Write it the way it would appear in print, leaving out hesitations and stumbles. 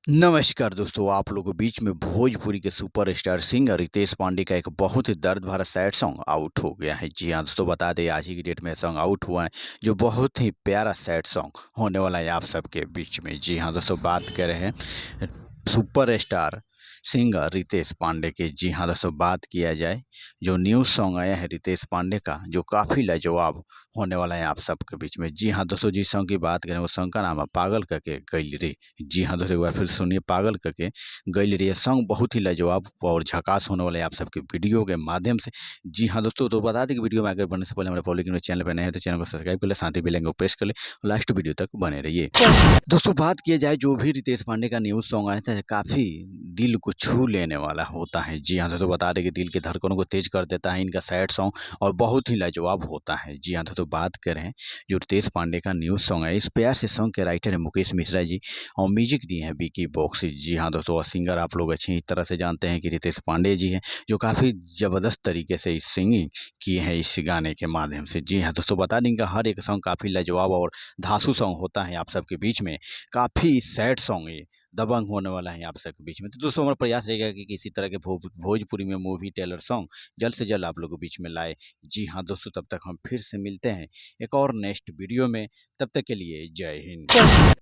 नमस्कार दोस्तों, आप लोगों के बीच में भोजपुरी के सुपरस्टार सिंगर रितेश पांडे का एक बहुत ही दर्द भरा सैड सॉन्ग आउट हो गया है। जी हाँ दोस्तों, बता दें आज ही की डेट में सॉन्ग आउट हुआ है जो बहुत ही प्यारा सैड सॉन्ग होने वाला है आप सबके बीच में। जी हाँ दोस्तों, बात कर रहे हैं सुपरस्टार सिंगर रितेश पांडे के। जी हाँ दोस्तों, बात किया जाए जो न्यू सॉन्ग आया है रितेश पांडे का जो काफ़ी लाजवाब होने वाला है आप सबके बीच में। जी हाँ दोस्तों, जिस सॉन्ग की बात करें वो सॉन्ग का नाम है पागल करके गइल रे। जी हाँ दोस्तों, एक बार फिर सुनिए पागल करके गइल रे। ये सॉन्ग बहुत ही लाजवाब और झकास होने वाला है आप सबके वीडियो के माध्यम से। जी हाँ दोस्तों, तो बता दें कि वीडियो में आगे बढ़ने से पहले हमारे पब्लिक न्यूज़ चैनल पर नए हैं तो चैनल को सब्सक्राइब कर ले, साथ ही बेल आइकन को प्रेस कर ले और लास्ट वीडियो तक बने रहिए। दोस्तों, बात किया जाए जो भी रितेश पांडे का न्यू सॉन्ग आया था काफ़ी दिल को छू लेने वाला होता है। जी हाँ दोस्तों, बता दें कि दिल की धड़कनों को तेज कर देता है इनका सैड सॉन्ग और बहुत ही लाजवाब होता है। जी हाँ दोस्तों, बात करें जो रितेश पांडे का न्यू सॉन्ग है, इस प्यार से सॉन्ग के राइटर है मुकेश मिश्रा जी और म्यूजिक दिए हैं विकी बॉक्सी। जी हाँ दोस्तों, और सिंगर आप लोग अच्छी तरह से जानते हैं कि रितेश पांडे जी हैं जो काफ़ी ज़बरदस्त तरीके से इस सिंगिंग किए हैं इस गाने के माध्यम से। जी हाँ दोस्तों, बता दें इनका हर एक सॉन्ग काफ़ी लाजवाब और धांसू सॉन्ग होता है आप सबके बीच में। काफ़ी सैड सॉन्ग ये दबंग होने वाला है आप सबके बीच में। तो दोस्तों, हमारा प्रयास रहेगा कि किसी तरह के भोजपुरी में मूवी टेलर सॉन्ग जल्द से जल्द आप लोगों के बीच में लाए। जी हाँ दोस्तों, तब तक हम फिर से मिलते हैं एक और नेक्स्ट वीडियो में। तब तक के लिए जय हिंद।